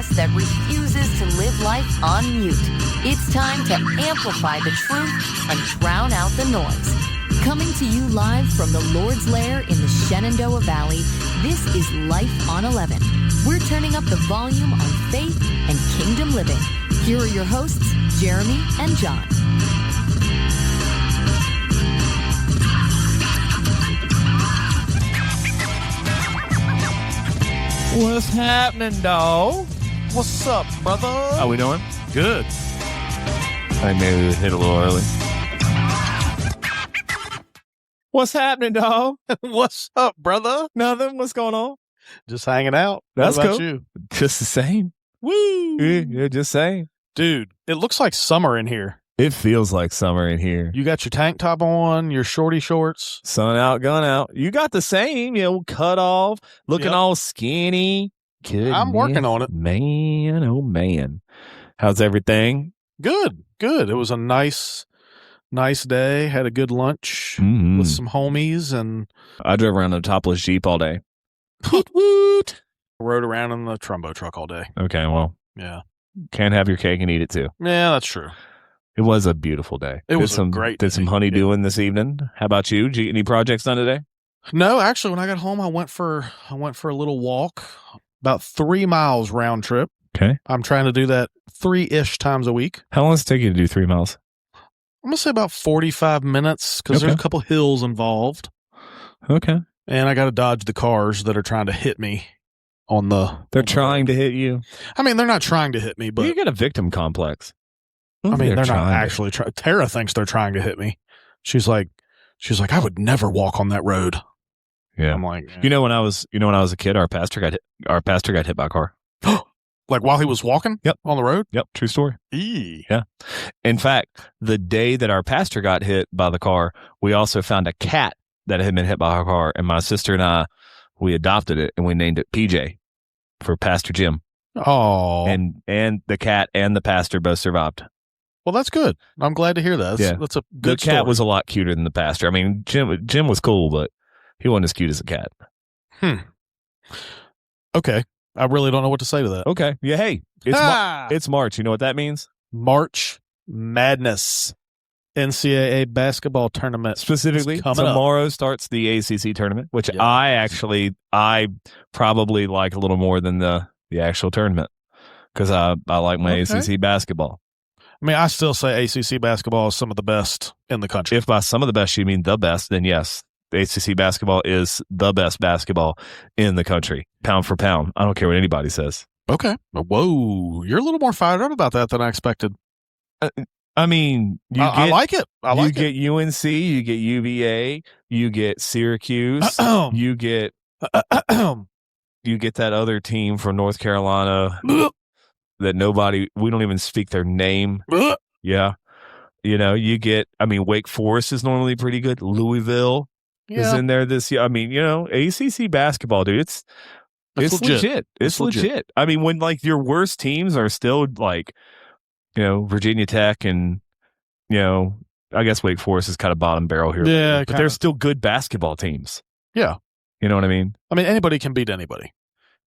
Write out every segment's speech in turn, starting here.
podcast that refuses to live life on mute. It's time to amplify the truth and drown out the noise. Coming to you live from the Lord's Lair in the Shenandoah Valley, this is Life on 11. We're turning up the volume on faith and kingdom living. Here are your hosts, Jeremy and John. What's happening, dog? What's up, brother? How we doing? Good. I maybe we hit a little early. What's happening, dog? What's up, brother? Nothing. What's going on? Just hanging out. That's what about cool. you? Just the same. Woo! Yeah, just saying. Dude, it looks like summer in here. It feels like summer in here. You got your tank top on, your shorty shorts. Sun out, gun out. You got the same, cut off, looking all skinny. Good. I'm working on it. Man, oh man. How's everything? Good. It was a nice day. Had a good lunch with some homies, and I drove around in a topless Jeep all day. Woot woot. Rode around in the Trumbo truck all day. Okay, well, yeah. Can't have your cake and eat it too. Yeah, that's true. It was a beautiful day. It was a great day. Did some honeydewing this evening. How about you? Did you get any projects done today? No, actually, when I got home, I went for a little walk, about 3 miles round trip. Okay. I'm trying to do that 3-ish times a week. How long does it take you to do 3 miles? I'm going to say about 45 minutes because there's a couple hills involved. Okay. And I got to dodge the cars that are trying to hit me on the... They're trying to hit you? I mean, they're not trying to hit me, but... You get a victim complex. I mean, they're not actually trying. Tara thinks they're trying to hit me. She's like, I would never walk on that road. Yeah. I'm like, when I was a kid, our pastor got hit by a car. Like while he was walking? Yep. On the road? Yep. True story. Eee. Yeah. In fact, the day that our pastor got hit by the car, we also found a cat that had been hit by a car, and my sister and I, we adopted it and we named it PJ for Pastor Jim. Oh. And the cat and the pastor both survived. Well, that's good. I'm glad to hear that. That's a good The cat story. was a lot cuter than the pastor. I mean, Jim was cool, but he wasn't as cute as a cat. Okay. I really don't know what to say to that. Okay. Yeah, hey, it's March. You know what that means? March Madness. NCAA basketball tournament. Specifically, tomorrow starts the ACC tournament, which I probably like a little more than the actual tournament because I like my ACC basketball. I mean, I still say ACC basketball is some of the best in the country. If by some of the best you mean the best, then yes, the ACC basketball is the best basketball in the country, pound for pound. I don't care what anybody says. Okay. Whoa, you're a little more fired up about that than I expected. I mean, I like it. You get UNC, you get UVA, you get Syracuse, you get that other team from North Carolina. That we don't even speak their name. Yeah. You get, Wake Forest is normally pretty good. Louisville is in there this year. I mean, ACC basketball, dude, it's legit. It's legit. I mean, when like your worst teams are still like, Virginia Tech and, I guess Wake Forest is kind of bottom barrel here. Yeah. But they're still good basketball teams. Yeah. You know what I mean? I mean, anybody can beat anybody.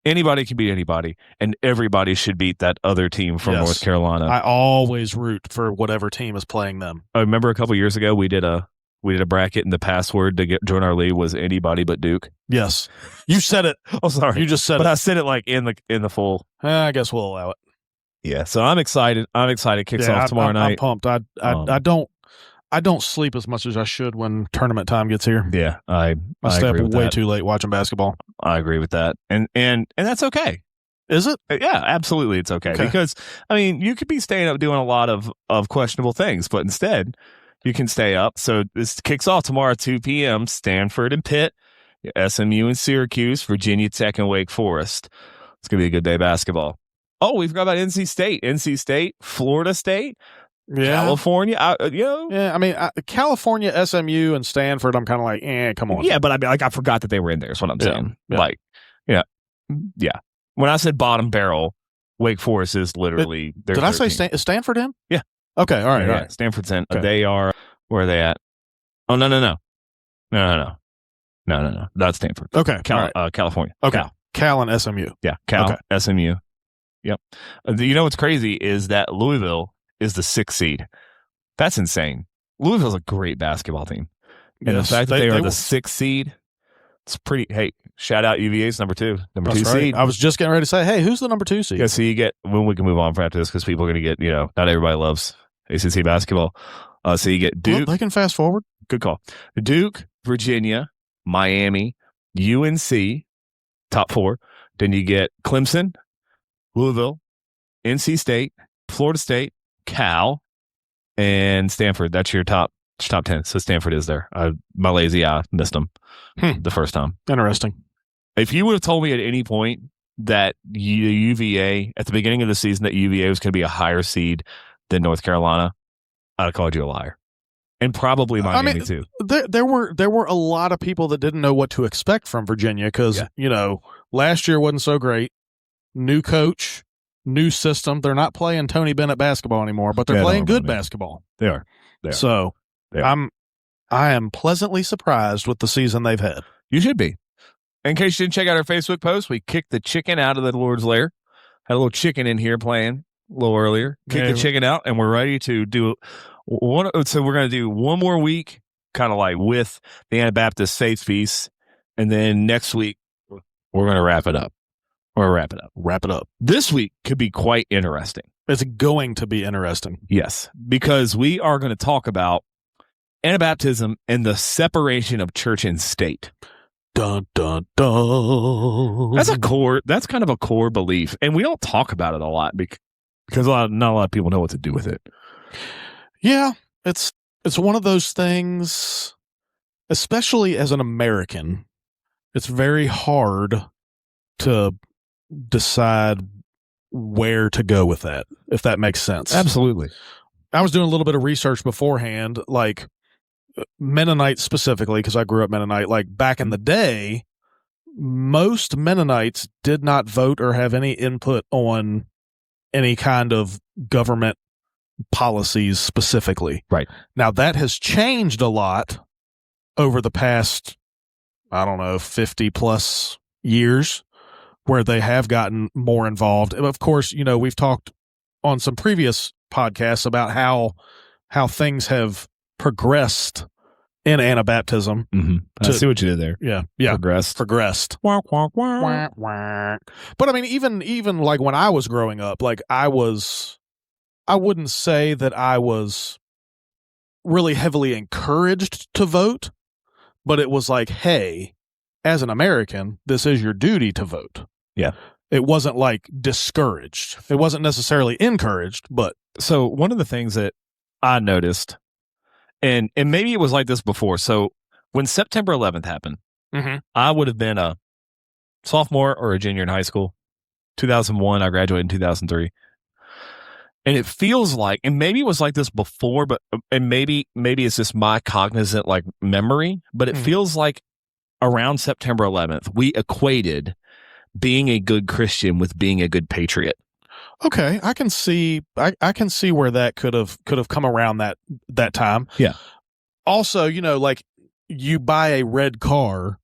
Anybody can beat anybody, and everybody should beat that other team from North Carolina. I always root for whatever team is playing them. I remember a couple years ago we did a bracket, and the password to join our league was anybody but Duke. Yes, you said it. Oh, sorry, you just said it. But I said it like in the full. I guess we'll allow it. Yeah, so I'm excited. Kicks off tomorrow night. I'm pumped. I don't sleep as much as I should when tournament time gets here. Yeah, I stay up way too late watching basketball. I agree with that, and that's okay. Is it? Yeah, absolutely, it's okay. Because you could be staying up doing a lot of questionable things, but instead you can stay up. So this kicks off tomorrow at 2 p.m. Stanford and Pitt, SMU and Syracuse, Virginia Tech and Wake Forest. It's gonna be a good day of basketball. Oh, we forgot about NC State, Florida State. Yeah. California, Yeah, I mean, California, SMU, and Stanford, I'm kind of like, come on. Yeah, but I forgot that they were in there is what I'm saying. Yeah. Yeah. When I said bottom barrel, Wake Forest is literally... Did I say is Stanford in? Yeah. Okay, all right. Yeah. Stanford's in. Okay. They are... Where are they at? Oh, no. That's Stanford. Okay. California. Okay. Cal and SMU. Yeah, Cal, okay. SMU. Yep. You know what's crazy is that Louisville is the 6th seed. That's insane. Louisville's a great basketball team. And the fact that they are the 6th seed, it's pretty. Hey, shout out UVA's number 2 seed. I was just getting ready to say, hey, who's the number 2 seed? Yeah, so you get, when we can move on after this because people are going to get, not everybody loves ACC basketball. So you get Duke. Well, they can fast forward. Good call. Duke, Virginia, Miami, UNC, top 4. Then you get Clemson, Louisville, NC State, Florida State, Cal, and Stanford. That's your top 10. So Stanford is there. My lazy eye missed them the first time. Interesting. If you would have told me at any point that UVA, at the beginning of the season, that UVA was going to be a higher seed than North Carolina, I'd have called you a liar. And probably Miami too. There were a lot of people that didn't know what to expect from Virginia because, last year wasn't so great. New coach, new system. They're not playing Tony Bennett basketball anymore, but they're playing good basketball. They are. So I am pleasantly surprised with the season they've had. You should be. In case you didn't check out our Facebook post, we kicked the chicken out of the Lord's Lair. Had a little chicken in here playing a little earlier. Kicked the chicken out, and we're ready to do one. So we're going to do one more week, kind of like with the Anabaptist faith piece, and then next week we're going to wrap it up. Wrap it up. This week could be quite interesting. It's going to be interesting. Yes, because we are going to talk about Anabaptism and the separation of church and state. Dun, dun, dun. That's kind of a core belief. And we don't talk about it a lot because not a lot of people know what to do with it. Yeah, it's one of those things, especially as an American, it's very hard to decide where to go with that, if that makes sense. Absolutely. I was doing a little bit of research beforehand, like Mennonites specifically, because I grew up Mennonite. Like back in the day, most Mennonites did not vote or have any input on any kind of government policies specifically. Right. Now that has changed a lot over the past, 50 plus years, where they have gotten more involved. And of course, we've talked on some previous podcasts about how things have progressed in Anabaptism. Mm-hmm. I see what you did there. Yeah. Progressed. But I mean, even like when I was growing up, like I wouldn't say that I was really heavily encouraged to vote, but it was like, hey, as an American, this is your duty to vote. Yeah. It wasn't like discouraged. It wasn't necessarily encouraged, but. So one of the things that I noticed, and maybe it was like this before. So when September 11th happened, I would have been a sophomore or a junior in high school. 2001, I graduated in 2003. And it feels like, and maybe it was like this before, and maybe it's just my cognizant like memory, but it feels like around September 11th, we equated being a good Christian with being a good patriot. Okay, I can see where that could have come around that time. Yeah. Also, like you buy a red car,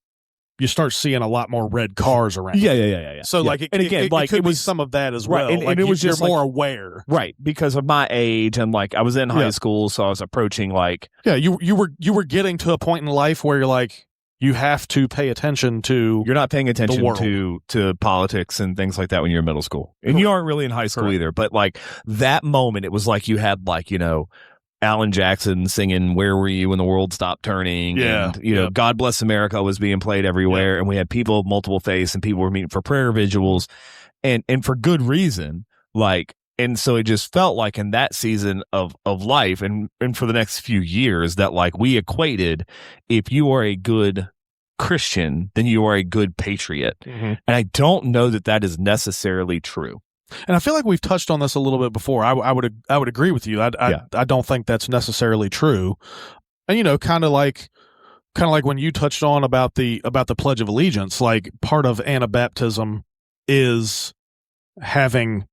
you start seeing a lot more red cars around. Yeah. So like, it could be some of that as well. And like it was just more aware, right? Because of my age, and like I was in high school, so I was approaching like you were getting to a point in life where you're like, you have to pay attention to. You're not paying attention to politics and things like that when you're in middle school, and you aren't really in high school either. But like that moment, it was like you had like Alan Jackson singing "Where Were You When the World Stopped Turning?" and "God Bless America" was being played everywhere, and we had people of multiple faiths, and people were meeting for prayer vigils, and for good reason. Like, and so it just felt like in that season of life, and for the next few years, that like we equated, if you are a good Christian, then you are a good patriot, and I don't know that is necessarily true. And I feel like we've touched on this a little bit before. I would agree with you. I don't think that's necessarily true. And kind of like when you touched on about the Pledge of Allegiance, like part of Anabaptism is having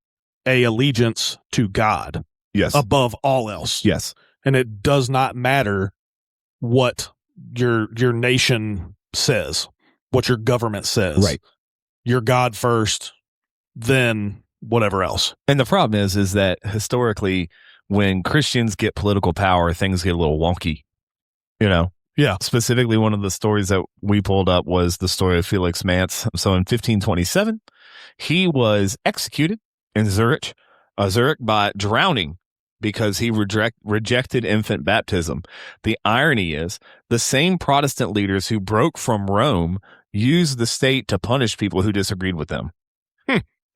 a allegiance to God, yes, above all else, yes, and it does not matter what your nation says, what your government says, right? You're God first, then whatever else. And the problem is that historically, when Christians get political power, things get a little wonky, you know? Yeah. Specifically, one of the stories that we pulled up was the story of Felix Manz. So in 1527, he was executed in Zurich by drowning because he rejected infant baptism. The irony is the same Protestant leaders who broke from Rome used the state to punish people who disagreed with them.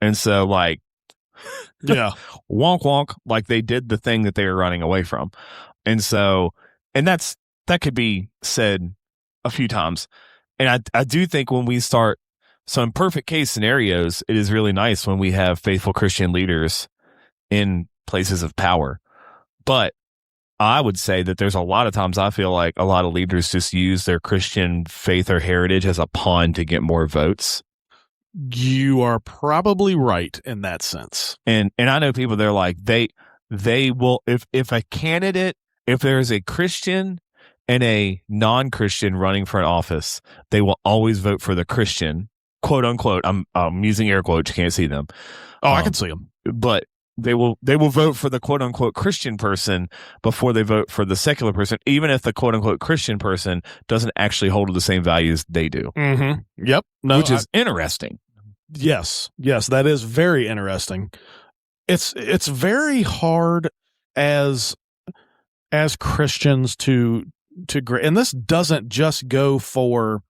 And so, like, yeah, wonk, wonk, like they did the thing that they were running away from. And so, and that could be said a few times. And I do think when we start, so in perfect case scenarios, it is really nice when we have faithful Christian leaders in places of power. But I would say that there's a lot of times I feel like a lot of leaders just use their Christian faith or heritage as a pawn to get more votes. You are probably right in that sense. And I know people, they're like, they will, if a candidate, if there's a Christian and a non-Christian running for an office, they will always vote for the Christian, quote unquote. I'm using air quotes. You can't see them. Oh, I can see them. But they will vote for the quote unquote Christian person before they vote for the secular person, even if the quote unquote Christian person doesn't actually hold the same values they do. Mm-hmm. Yep. No, which is interesting. Yes, that is very interesting. It's very hard as Christians to and this doesn't just go for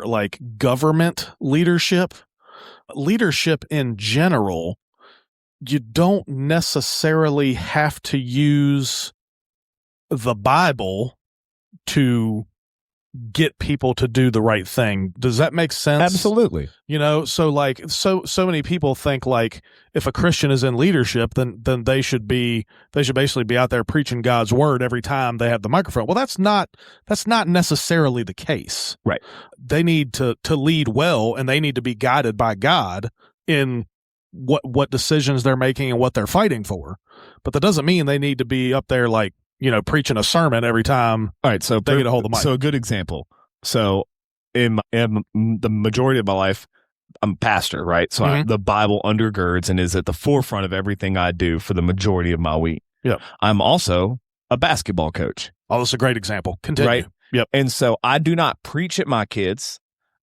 like government leadership in general. You don't necessarily have to use the Bible to get people to do the right thing. Does that make sense? Absolutely. You know, so like so many people think like if a Christian is in leadership, then they should basically be out there preaching God's word every time they have the microphone. Well, that's not necessarily the case. Right. They need to lead well, and they need to be guided by God in what decisions they're making and what they're fighting for. But that doesn't mean they need to be up there like, you know, preaching a sermon every time. All right, so they get a hold of the mic. So a good example. So in the majority of my life, I'm a pastor, right? So the Bible undergirds and is at the forefront of everything I do for the majority of my week. Yep. I'm also a basketball coach. Oh, that's a great example. Continue. Right? Yep. And so I do not preach at my kids.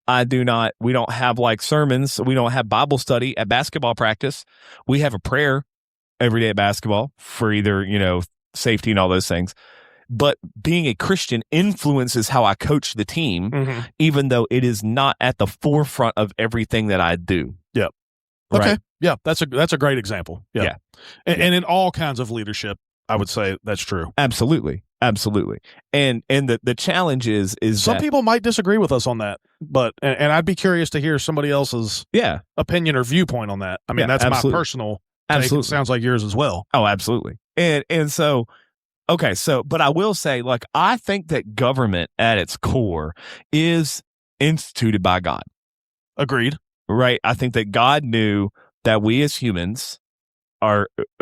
We don't have like sermons. We don't have Bible study at basketball practice. We have a prayer every day at basketball for either, you know, safety and all those things. But being a Christian influences how I coach the team, even though it is not at the forefront of everything that I do. Yep. Right? Okay. Yeah, that's a great example. Yep. Yeah. And in all kinds of leadership, I would say that's true. Absolutely. And the challenge is some people might disagree with us on that, but and I'd be curious to hear somebody else's opinion or viewpoint on that. I mean, that's my personal take. It sounds like yours as well. Oh, absolutely. And so, okay, so, but I will say, like, I think that government at its core is instituted by God. Agreed. Right? I think that God knew that we as humans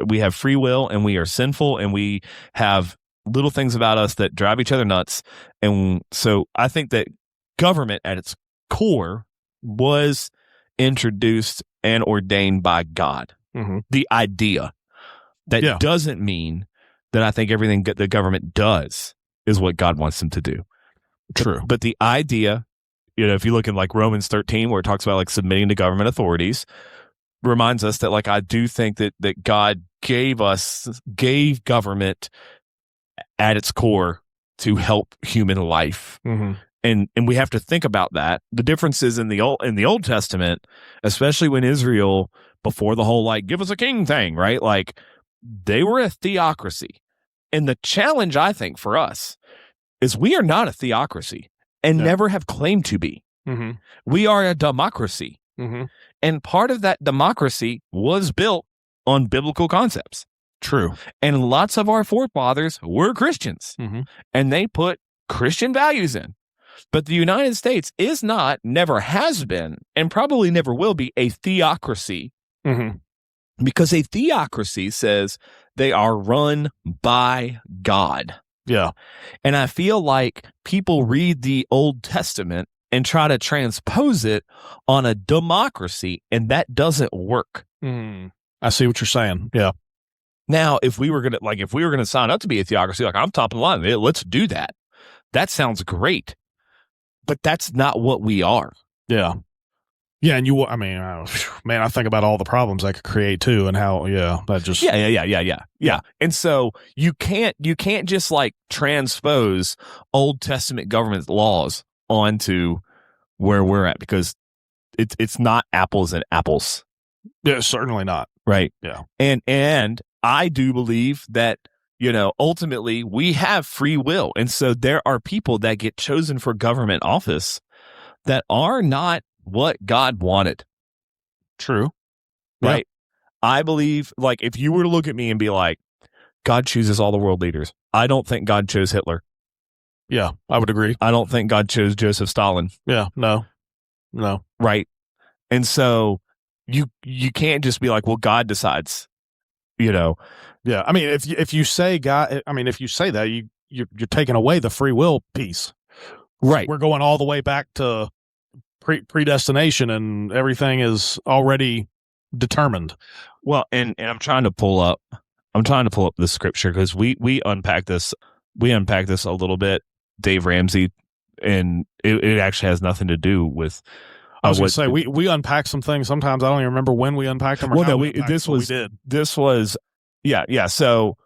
we have free will and we are sinful and we have little things about us that drive each other nuts. And so I think that government at its core was introduced and ordained by God. The idea. That doesn't mean that I think everything the government does is what God wants them to do. True. But the idea, you know, if you look in like Romans 13, where it talks about like submitting to government authorities, reminds us that like I do think that God gave government at its core to help human life. And we have to think about that. The differences in the Old Testament, especially when Israel, before the whole like give us a king thing, right? Like they were a theocracy. And the challenge, I think, for us is we are not a theocracy and never have claimed to be. We are a democracy. And part of that democracy was built on biblical concepts. True. And lots of our forefathers were Christians. And they put Christian values in. But the United States is not, never has been, and probably never will be a theocracy. Because a theocracy says they are run by God. Yeah. And I feel like people read the Old Testament and try to transpose it on a democracy, and that doesn't work. I see what you're saying. Yeah. Now, if we were gonna sign up to be a theocracy, like I'm top of the line, let's do that. That sounds great, but that's not what we are. Yeah. Yeah, and man, I think about all the problems I could create too, and how, that just Yeah. And so you can't just like transpose Old Testament government laws onto where we're at, because it's not apples and apples. Yeah, certainly not. Right. Yeah. And I do believe that, ultimately we have free will. And so there are people that get chosen for government office that are not what God wanted. True. Right. Yeah. I believe, like, if you were to look at me and be like, God chooses all the world leaders, I don't think God chose Hitler. Yeah, I would agree. I don't think God chose Joseph Stalin. Yeah, no. Right. And so you can't just be like, well, God decides, Yeah. I mean, if you say God, if you say that, you're taking away the free will piece. Right. We're going all the way back to predestination, and everything is already determined. Well, and I'm trying to pull up the scripture, because we unpack this a little bit, Dave Ramsey, and it actually has nothing to do with. I was going to say we unpack some things. Sometimes I don't even remember when we unpacked them. This was. So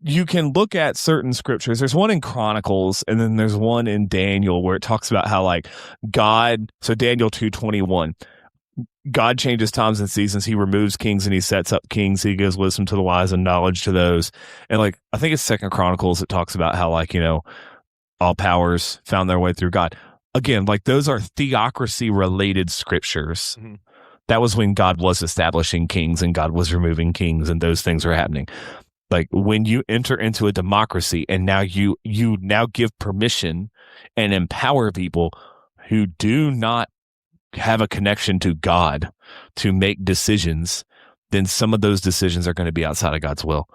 you can look at certain scriptures. There's one in Chronicles, and then there's one in Daniel where it talks about how, like, God. So Daniel 2:21. God changes times and seasons. He removes kings and he sets up kings. He gives wisdom to the wise and knowledge to those. And, like, I think it's Second Chronicles. It talks about how, like, all powers found their way through God. Again, like, those are theocracy related scriptures. Mm-hmm. That was when God was establishing kings and God was removing kings, and those things were happening. Like, when you enter into a democracy and now you now give permission and empower people who do not have a connection to God to make decisions, then some of those decisions are going to be outside of God's will.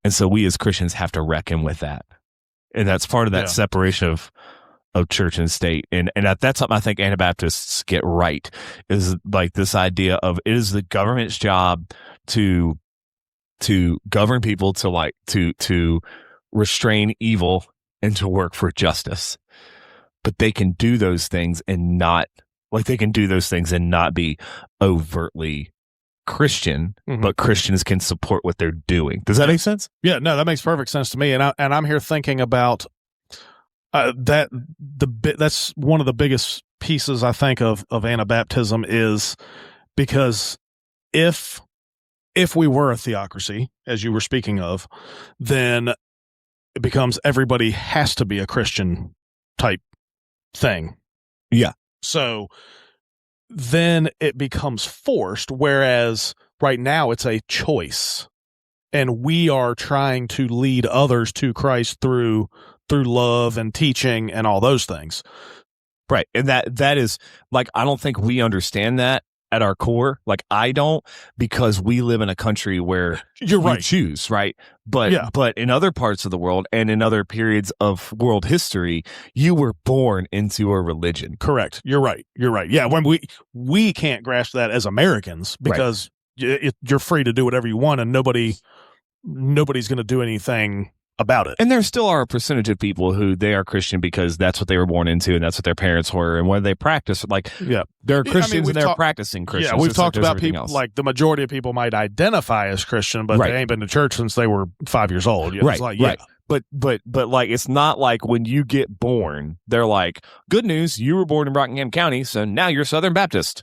And so we as Christians have to reckon with that. And that's part of that separation of church and state. And that's something I think Anabaptists get right, is like this idea of it is the government's job to govern people, to restrain evil and to work for justice. But they can do those things and not be overtly Christian, but Christians can support what they're doing. Does that make sense? Yeah, no, that makes perfect sense to me. And I'm here thinking about that's one of the biggest pieces, I think, of Anabaptism, is because if we were a theocracy, as you were speaking of, then it becomes everybody has to be a Christian type thing. Yeah. So then it becomes forced, whereas right now it's a choice. And we are trying to lead others to Christ through love and teaching and all those things. Right. And that is, like, I don't think we understand that at our core. Like, I don't, because we live in a country where you're right. We choose, right? But in other parts of the world and in other periods of world history, you were born into a religion. Correct. You're right. Yeah. When we can't grasp that as Americans, because you're free to do whatever you want, and nobody's going to do anything about it. And there still are a percentage of people who they are Christian because that's what they were born into and that's what their parents were, and when they practice, like, they're Christians and they're practicing Christians. Yeah, we've talked about people, like, the majority of people might identify as Christian, but they ain't been to church since they were 5 years old. Right. But like, it's not like when you get born, they're like, good news, you were born in Rockingham County, so now you're Southern Baptist.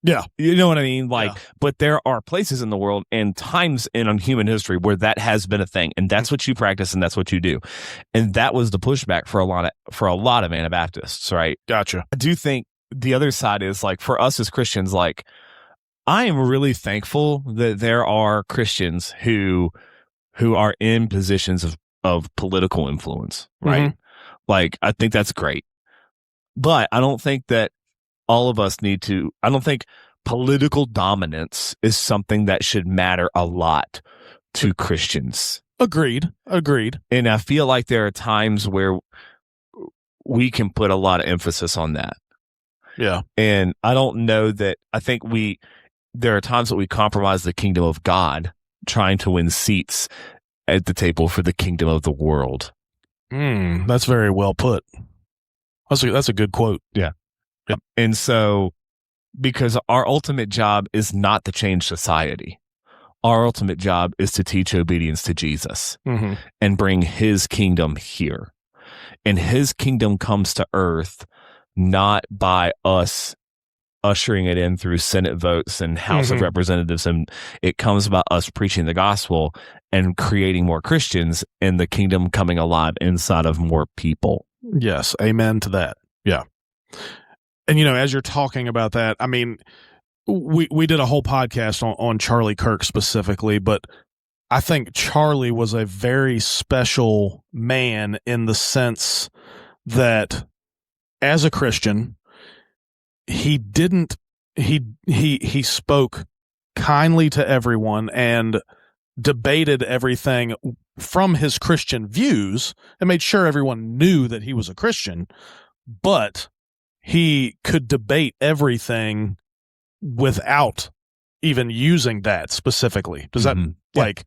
Yeah. You know what I mean? Like, but there are places in the world and times in human history where that has been a thing, and that's what you practice and that's what you do. And that was the pushback for a lot of Anabaptists, right? Gotcha. I do think the other side is, like, for us as Christians, like, I am really thankful that there are Christians who are in positions of political influence, right? Like, I think that's great. But I don't think that all of us need to. I don't think political dominance is something that should matter a lot to Christians. Agreed. And I feel like there are times where we can put a lot of emphasis on that. Yeah. And I don't know that, I think there are times that we compromise the kingdom of God trying to win seats at the table for the kingdom of the world. That's very well put. That's a good quote. Yeah. And so, because our ultimate job is not to change society. Our ultimate job is to teach obedience to Jesus and bring his kingdom here. And his kingdom comes to earth not by us ushering it in through Senate votes and House of Representatives. And it comes about us preaching the gospel and creating more Christians and the kingdom coming alive inside of more people. Yes. Amen to that. Yeah. And, as you're talking about that, I mean, we did a whole podcast on Charlie Kirk specifically, but I think Charlie was a very special man in the sense that as a Christian, he spoke kindly to everyone and debated everything from his Christian views and made sure everyone knew that he was a Christian, but he could debate everything without even using that specifically. Does that like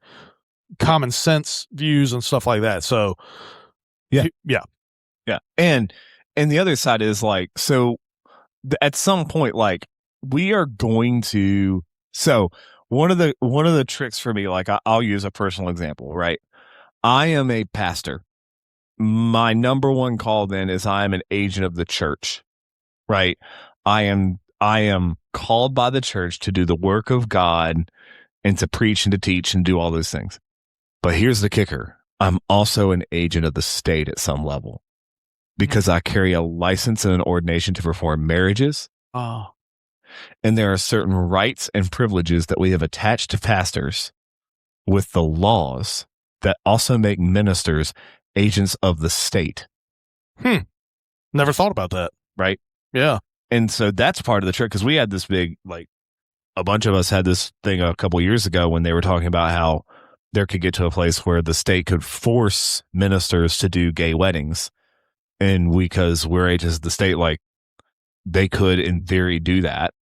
common sense views and stuff like that? So yeah. And the other side is like, so at some point, like we are going to, so one of the tricks for me, like I'll use a personal example, right? I am a pastor. My number one call then is I am an agent of the church, right? I am called by the church to do the work of God and to preach and to teach and do all those things. But here's the kicker. I'm also an agent of the state at some level because I carry a license and an ordination to perform marriages. Oh. And there are certain rights and privileges that we have attached to pastors with the laws that also make ministers agents of the state. Never thought about that. Right? Yeah. And so that's part of the trick, because we had this big, like, a bunch of us had this thing a couple years ago when they were talking about how there could get to a place where the state could force ministers to do gay weddings. And because we're agents of the state, like, they could, in theory, do that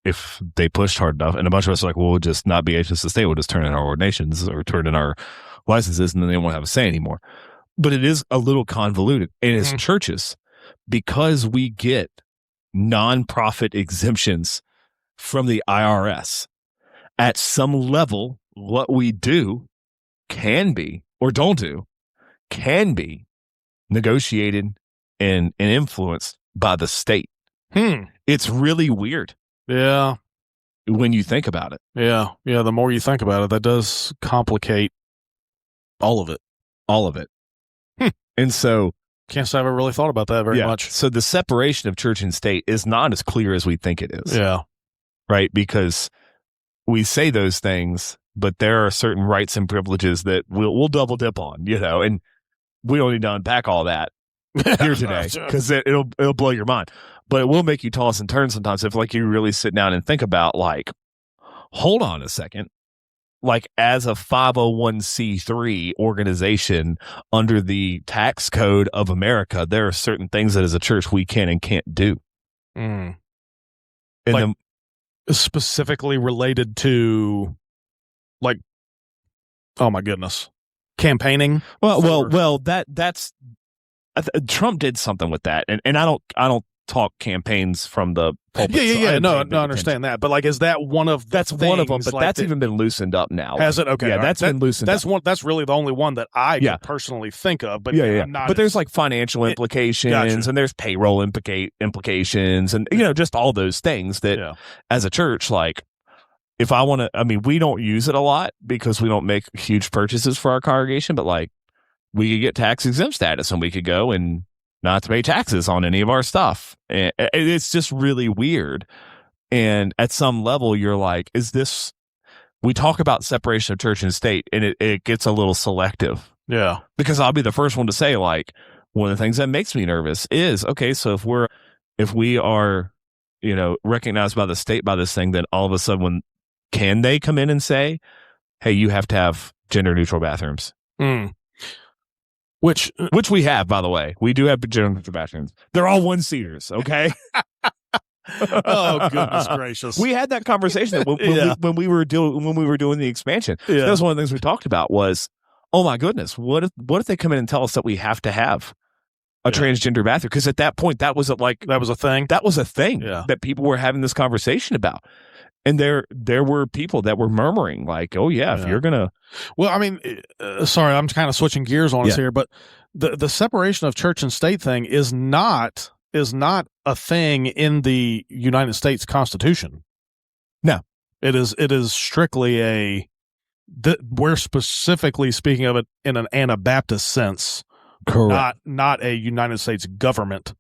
if they pushed hard enough. And a bunch of us are like, well, we'll just not be agents of the state. We'll just turn in our ordinations or turn in our licenses, and then they won't have a say anymore. But it is a little convoluted. And as churches, because we get nonprofit exemptions from the IRS, at some level, what we do can be, or don't do, can be negotiated and influenced by the state. It's really weird. Yeah. When you think about it. Yeah. Yeah. The more you think about it, that does complicate all of it. All of it. And so, can't say I ever really thought about that very much. So the separation of church and state is not as clear as we think it is. Yeah. Right? Because we say those things, but there are certain rights and privileges that we'll double dip on, and we don't need to unpack all that here today because it'll blow your mind. But it will make you toss and turn sometimes if, like, you really sit down and think about, like, hold on a second. Like, as a 501c3 organization under the tax code of America, there are certain things that as a church we can and can't do. And like, then specifically related to, like, oh my goodness, campaigning. Well, that's Trump did something with that, and I don't talk campaigns from the pulpit. Yeah. No, I understand that. But, like, is that one of the that's one of them? But like that's even been loosened up now. Has it? Okay, yeah, that's been loosened. That's up. one. That's really the only one that I can personally think of. But But there's like financial implications, and there's payroll implications, and just all those things that as a church, like, if I want to, I mean, we don't use it a lot because we don't make huge purchases for our congregation, but, like, we could get tax exempt status and we could go and not to pay taxes on any of our stuff. And it's just really weird. And at some level, you're like, is this, we talk about separation of church and state, and it gets a little selective. Yeah. Because I'll be the first one to say, like, one of the things that makes me nervous is, okay, so if we are, recognized by the state by this thing, then all of a sudden, can they come in and say, hey, you have to have gender neutral bathrooms? Which we have, by the way. We do have gender neutral bathrooms. They're all one-seaters, okay? Oh, goodness gracious. We had that conversation when we were doing the expansion. Yeah. That was one of the things we talked about was, oh my goodness, what if they come in and tell us that we have to have a transgender bathroom? Because at that point, that was a thing. That was a thing that people were having this conversation about. And there were people that were murmuring like, oh yeah, if you're gonna. Well, I mean, sorry, I'm kind of switching gears on us here, but the separation of church and state thing is not a thing in the United States Constitution. No, it is strictly we're specifically speaking of it in an Anabaptist sense, correct. Not a United States government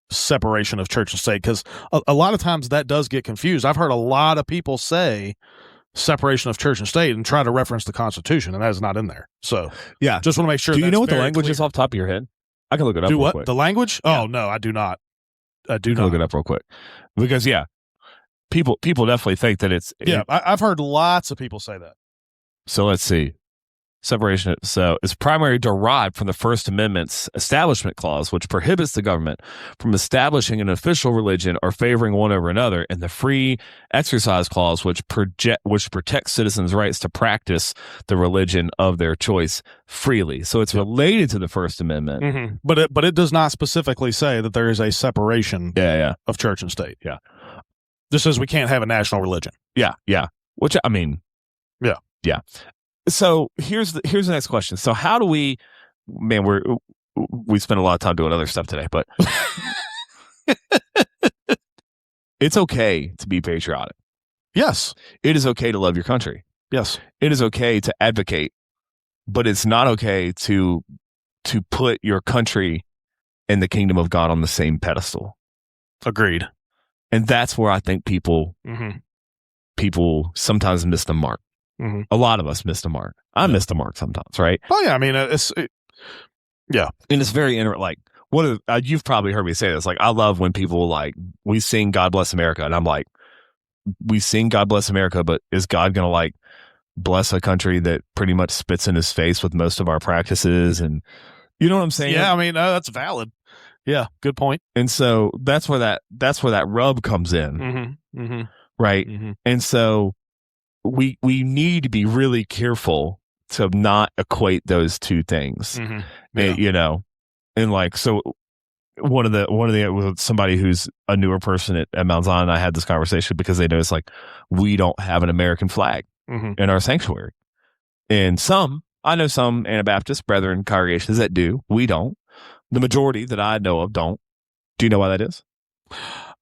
separation of church and state, because a lot of times that does get confused. I've heard a lot of people say separation of church and state and try to reference the Constitution, and that is not in there. So yeah, just want to make sure. Do you know what the very language clear. is off the top of your head? I can look it up. Do real what? Quick. The language? Yeah. Oh no, I do not. I do not not look it up real quick, because people definitely think that it's I've heard lots of people say that. So let's see. Separation. So it's primarily derived from the First Amendment's Establishment Clause, which prohibits the government from establishing an official religion or favoring one over another, and the Free Exercise Clause, which protects citizens' rights to practice the religion of their choice freely. So it's related to the First Amendment, mm-hmm. but it does not specifically say that there is a separation of church and state. Yeah, this says we can't have a national religion. Yeah. Which I mean, yeah. So here's the next question. So how do we, man, we spent a lot of time doing other stuff today, but it's okay to be patriotic. Yes. It is okay to love your country. Yes. It is okay to advocate, but it's not okay to put your country and the kingdom of God on the same pedestal. Agreed. And that's where I think people sometimes miss the mark. Mm-hmm. A lot of us miss the mark. I miss the mark sometimes, right? Oh yeah, I mean, and it's very like you've probably heard me say this. Like, I love when people like we sing "God Bless America," and I'm like, we sing "God Bless America," but is God gonna like bless a country that pretty much spits in his face with most of our practices? And you know what I'm saying? Yeah, I mean, that's valid. Yeah, good point. And so that's where that rub comes in, right? Mm-hmm. And so we need to be really careful to not equate those two things. Mm-hmm. And, and like, so one of the somebody who's a newer person at Mount Zion, I had this conversation because they noticed like we don't have an American flag in our sanctuary. And I know some Anabaptist brethren congregations that do. We don't. The majority that I know of don't. Do you know why that is?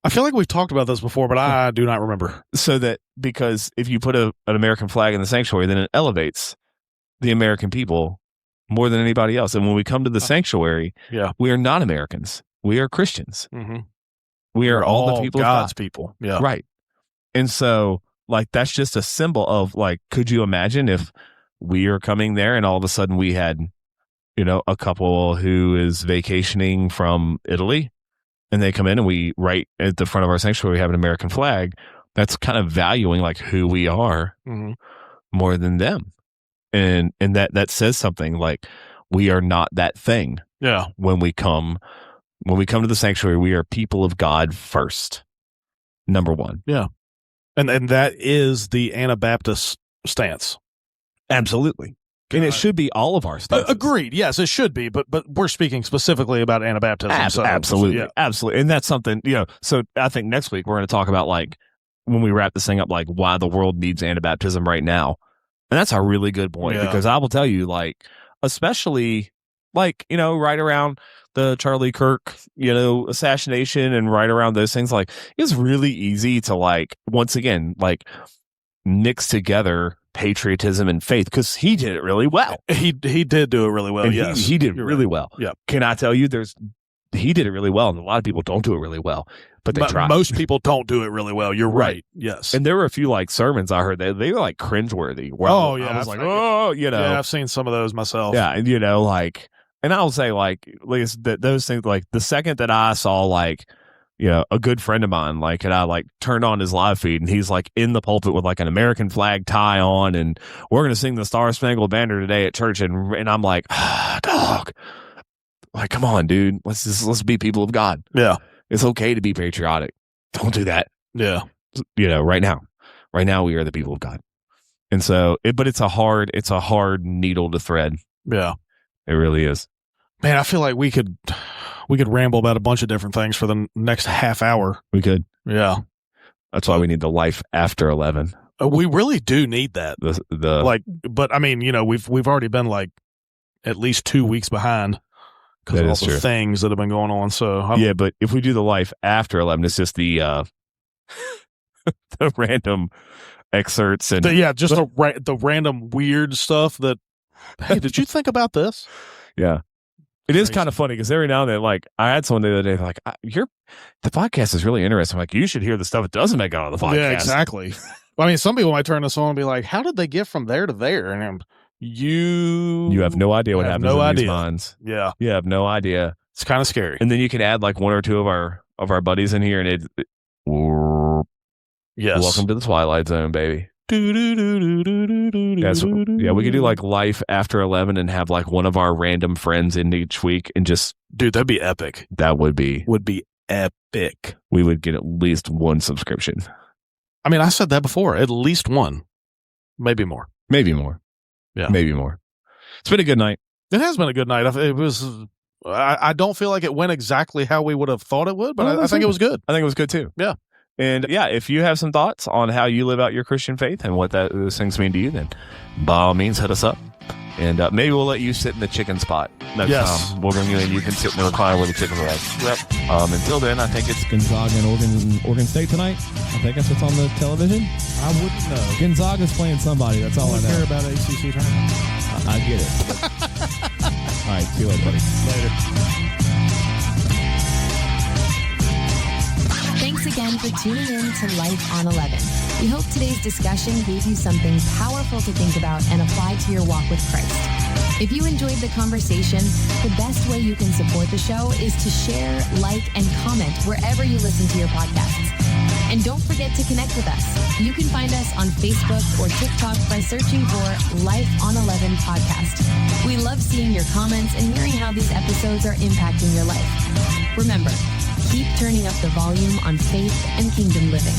I feel like we've talked about this before, but I do not remember. So that because if you put an American flag in the sanctuary, then it elevates the American people more than anybody else. And when we come to the sanctuary, we are not Americans. We are Christians. Mm-hmm. We are all the people God's of God. people. Yeah. Right. And so like, that's just a symbol of like, could you imagine if we are coming there and all of a sudden we had, a couple who is vacationing from Italy, and they come in and we right at the front of our sanctuary, we have an American flag. That's kind of valuing like who we are more than them. And that says something like we are not that thing. Yeah. When we come to the sanctuary, we are people of God first. Number one. Yeah. And that is the Anabaptist stance. Absolutely. And it should be all of our stances. Agreed. Yes, it should be. But we're speaking specifically about Anabaptism. Absolutely. Yeah. Absolutely. And that's something, so I think next week we're going to talk about like when we wrap this thing up, like why the world needs Anabaptism right now. And that's a really good point because I will tell you, like, especially like, right around the Charlie Kirk, assassination and right around those things, like it's really easy to like, once again, like mix together patriotism and faith because he did it really well. He did do it really well. And yes, he did really well. Yeah. Can I tell you, he did it really well, and a lot of people don't do it really well, but they try. Most people don't do it really well. You're right. Yes. And there were a few like sermons I heard they were like cringeworthy. I was like, yeah, I've seen some of those myself. Yeah, and like, and I'll say like those things, like the second that I saw like, a good friend of mine, like, and I like turned on his live feed and he's like in the pulpit with like an American flag tie on and we're going to sing the Star Spangled Banner today at church. And I'm like, dog, like, come on, dude, let's be people of God. Yeah. It's okay to be patriotic. don't do that. Yeah. Right now we are the people of God. And so, but it's a hard needle to thread. Yeah. It really is. Man, I feel like we could ramble about a bunch of different things for the next half hour. We could. Yeah. That's why we need the life after 11. We really do need that. But I mean, we've already been like at least 2 weeks behind because of all the things that have been going on. So but if we do the life after 11, it's just the the random excerpts and the random weird stuff that. Hey, did you think about this? Yeah. It is kind of funny because every now and then, like, I had someone the other day, like, the podcast is really interesting. I'm like, you should hear the stuff that doesn't make it on the podcast. Yeah, exactly. I mean, some people might turn this on and be like, how did they get from there to there? And you have no idea what happens in these minds. Yeah. You have no idea. It's kind of scary. And then you can add like one or two of our buddies in here, and yes. Welcome to the Twilight Zone, baby. We could do like life after 11 and have like one of our random friends in each week and just that'd be epic. That would be epic. We would get at least one subscription. I mean, I said that before, at least one, maybe more. Yeah, maybe more. It's been a good night. It has been a good night. It was. I don't feel like it went exactly how we would have thought it would, but I think it was good. I think it was good too. Yeah. And if you have some thoughts on how you live out your Christian faith and what those things mean to you, then by all means, hit us up. And maybe we'll let you sit in the chicken spot next time. We'll bring you in. You can sit in the recliner where the chicken was. Yep. Until then, I think it's Gonzaga and Oregon State tonight. I think that's what's on the television. I wouldn't know. Gonzaga's playing somebody. That's all I know. Care about ACC tournament. I get it. All right. See you later, buddy. Later. Thanks again for tuning in to Life on 11. We hope today's discussion gave you something powerful to think about and apply to your walk with Christ. If you enjoyed the conversation, the best way you can support the show is to share, like, and comment wherever you listen to your podcasts. And don't forget to connect with us. You can find us on Facebook or TikTok by searching for Life on 11 Podcast. We love seeing your comments and hearing how these episodes are impacting your life. Remember, keep turning up the volume on faith and kingdom living.